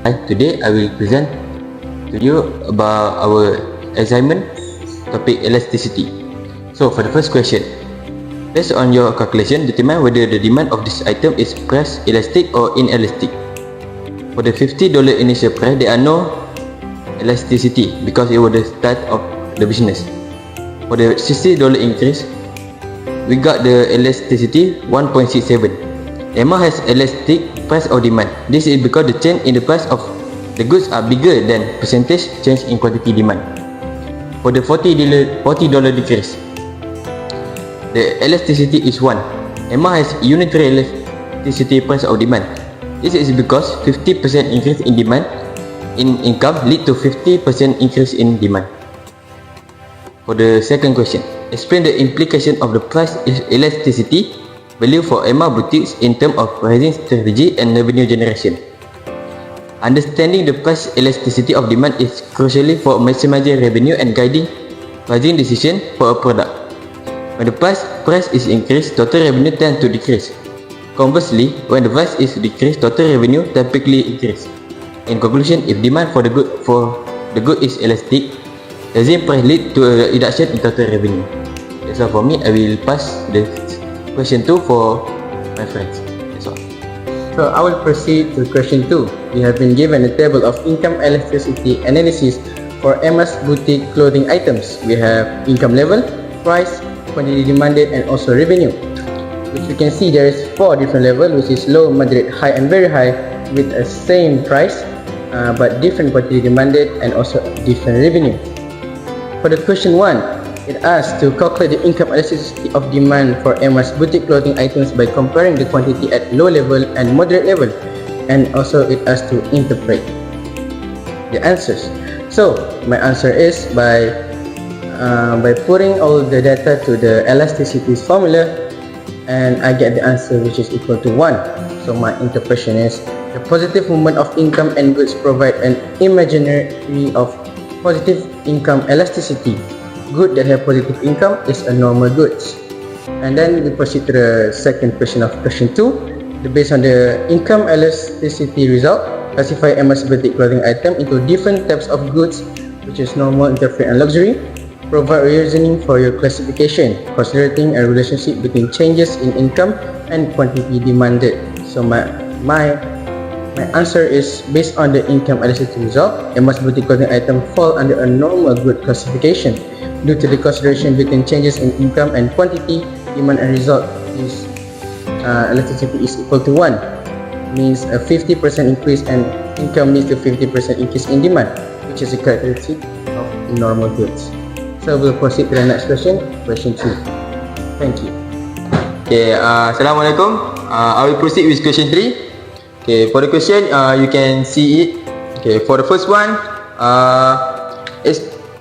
Today I will present to you about our assignment topic elasticity. So for the first question, based on your calculation, determine whether the demand of this item is price elastic or inelastic. For the $50 initial price, there are no elasticity because it was the start of the business. For the $60 increase, we got the elasticity 1.67. EMA has elastic price of demand. This is because the change in the price of the goods are bigger than percentage change in quantity demand. For the $40 decrease, the elasticity is 1. EMA has unitary elasticity price of demand. This is because 50% increase in demand in income lead to 50% increase in demand. For the second question, explain the implication of the price elasticity value for EMA boutiques in terms of pricing strategy and revenue generation. Understanding the price elasticity of demand is crucially for maximizing revenue and guiding pricing decision for a product. When the price is increased, total revenue tends to decrease. Conversely, when the price is decreased, total revenue typically increase. In conclusion, if demand for the good is elastic, rising price lead to a reduction in total revenue. That's all for me. I will pass the question 2 for my friends. That's all. So I will proceed to question 2. We have been given a table of income elasticity analysis for EMA's boutique clothing items. We have income level, price, quantity demanded, and also revenue. Which you can see there is 4 different levels, which is low, moderate, high, and very high, with a same price but different quantity demanded and also different revenue. For the question 1, it asks to calculate the income elasticity of demand for EMA's boutique clothing items by comparing the quantity at low level and moderate level, and also it asks to interpret the answers. So my answer is by putting all the data to the elasticity formula, and I get the answer which is equal to 1. So my interpretation is the positive movement of income and goods provide an imaginary of positive income elasticity. Good that have positive income is a normal goods. And then we proceed to the second question of question 2. Based on the income elasticity result, classify EMA's boutique clothing item into different types of goods, which is normal, intermediate, and luxury. Provide reasoning for your classification, considering a relationship between changes in income and quantity demanded. So my answer is based on the income elasticity result, EMA's boutique clothing item fall under a normal good classification due to the consideration between changes in income and quantity demand, and result is elasticity is equal to 1. Means a 50% increase in income leads to 50% increase in demand, which is a characteristic of normal goods. So we'll proceed to the next question, question 2. Thank you. Okay, Assalamualaikum. I will proceed with question 3. Okay, for the question, you can see it. Okay, for the first one,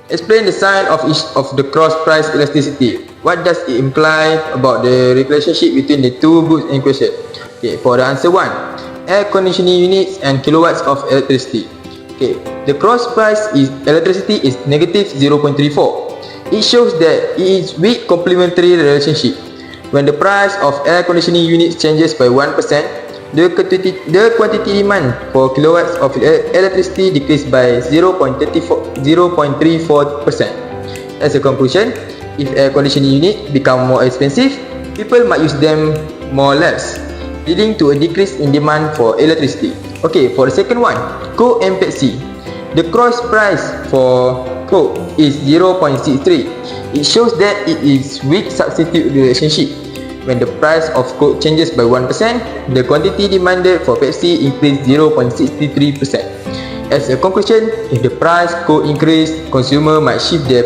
explain the sign of each of the cross price elasticity. What does it imply about the relationship between the two goods in question? Okay, for the answer 1, air conditioning units and kilowatts of electricity. Okay, the cross price electricity is negative 0.34. It shows that it is weak complementary relationship. When the price of air conditioning units changes by 1%, the quantity demand for kilowatts of electricity decreased by 0.34%. As a conclusion, if air conditioning units become more expensive, people might use them more or less, leading to a decrease in demand for electricity. Okay, for the second one, Coke and Pepsi. The cross price for Coke is 0.63. It shows that it is weak substitute relationship. When the price of Coke changes by 1%, the quantity demanded for Pepsi increased 0.63%. As a conclusion, if the price Coke increase, consumer might shift their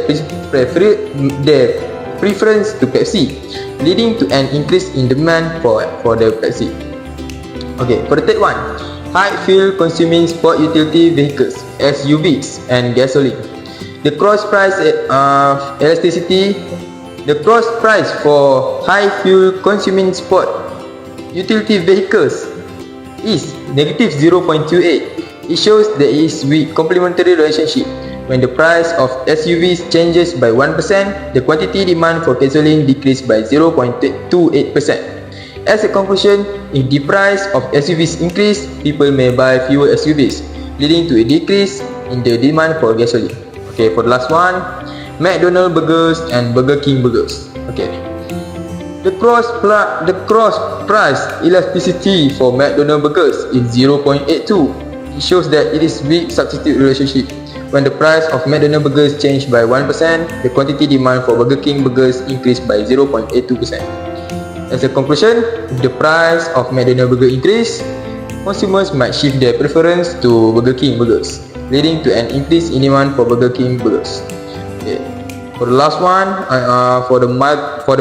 preference to Pepsi, leading to an increase in demand for the Pepsi. Okay, for the third one, high fuel consuming sport utility vehicles, SUVs, and gasoline. The cross price elasticity. The cross price for high fuel consuming sport utility vehicles is negative 0.28. It shows there is weak complementary relationship. When the price of SUVs changes by 1%, the quantity demand for gasoline decreased by 0.28%. As a conclusion, if the price of SUVs increase, people may buy fewer SUVs. leading to a decrease in the demand for gasoline. Okay, for the last one, McDonald's burgers and Burger King burgers. Okay, the cross price elasticity for McDonald's burgers is 0.82. It shows that it is weak substitute relationship. When the price of McDonald's burgers changed by 1%, the quantity demand for Burger King burgers increased by 0.82%. As a conclusion, if the price of McDonald's burger increase, consumers might shift their preference to Burger King burgers, leading to an increase in demand for Burger King burgers. Okay. For the last one, for the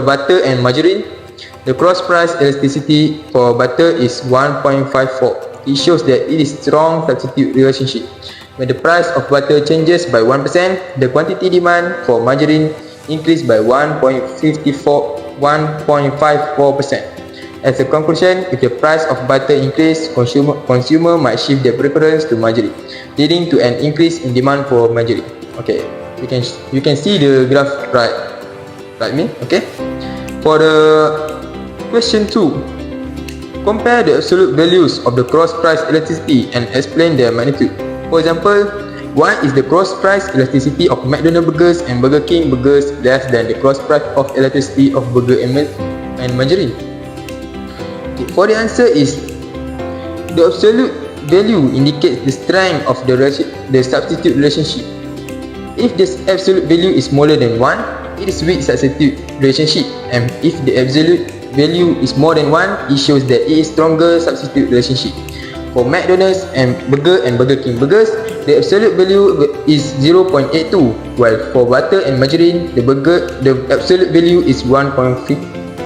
butter and margarine, the cross price elasticity for butter is 1.54. It shows that it is strong substitute relationship. When the price of butter changes by 1%, the quantity demand for margarine increased by 1.54%. As a conclusion, if the price of butter increase, consumer might shift their preference to margarine, leading to an increase in demand for margarine. Okay, you can see the graph right me. Okay, for the question 2, compare the absolute values of the cross price elasticity and explain their magnitude. For example, why is the cross price elasticity of McDonald's burgers and Burger King burgers less than the cross price of elasticity of burger and margarine? Okay, for the answer is the absolute value indicates the strength of the substitute relationship. If the absolute value is smaller than 1, it is weak substitute relationship, and if the absolute value is more than 1, it shows that it is stronger substitute relationship. For McDonald's and Burger King burgers, the absolute value is 0.82, while for butter and margarine, the absolute value is 1.54.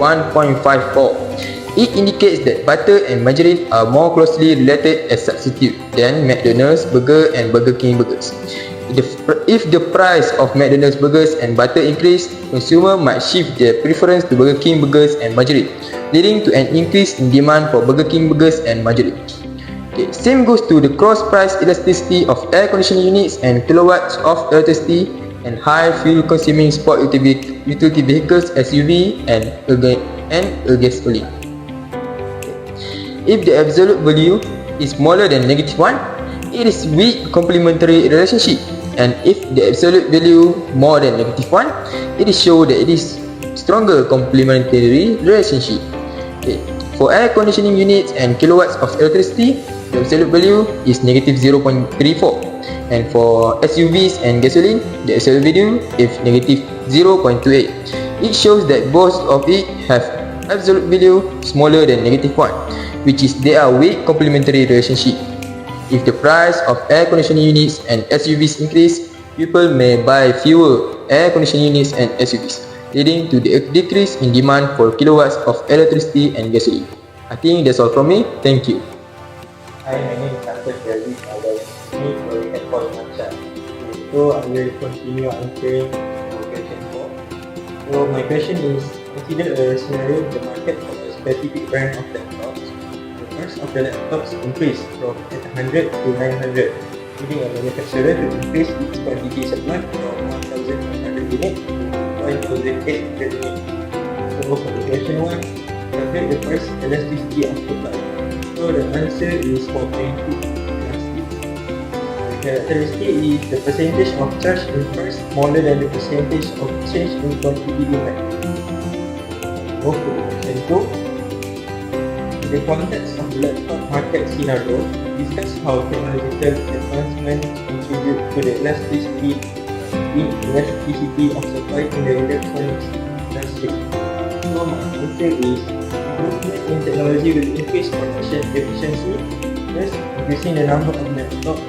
It indicates that butter and margarine are more closely related as substitute than McDonald's burger and Burger King burgers. If the price of McDonald's burgers and butter increase, consumer might shift their preference to Burger King burgers and margarine, leading to an increase in demand for Burger King burgers and margarine. Okay, same goes to the cross price elasticity of air conditioning units and kilowatts of electricity and high fuel consuming sport utility vehicles SUV and gasoline. Okay. If the absolute value is smaller than -1, it is weak complementary relationship, and if the absolute value more than -1, it is show that it is stronger complementary relationship. Okay. For air conditioning units and kilowatts of electricity, the absolute value is -0.34, and for SUVs and gasoline, the absolute value is -0.28. It shows that both of it have absolute value smaller than -1, which is they are weak complementary relationship. If the price of air conditioning units and SUVs increase, people may buy fewer air conditioning units and SUVs, leading to the decrease in demand for kilowatts of electricity and gasoline. I think that's all from me. Thank you. Hi, my name is Dr. Jerry. I was me for the headphone Mansha. So I will continue answering question 4. So my question is, consider a scenario in the market for a specific brand of laptops. The price of the laptops increased from 800 to 900, leading a manufacturer to increase its quantity supply from 1,100 units to 1,800 units. So for the question 1, calculate the price elasticity of supply. So the answer is 4.2 elastic. The characteristic is the percentage of charge in price smaller than the percentage of change in quantity demand. Move to question 2. In the context of the laptop market scenario, discuss how technological advancements contribute to the elasticity of supply in the electronics industry. So my answer is improvement in technology will increase production efficiency, thus increasing the number of laptops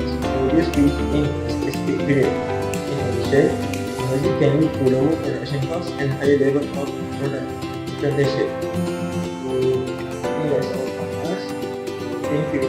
produced within a specific period. In addition, technology can lead to lower production costs and higher level of product differentiation. So I think that's all from us. Thank you.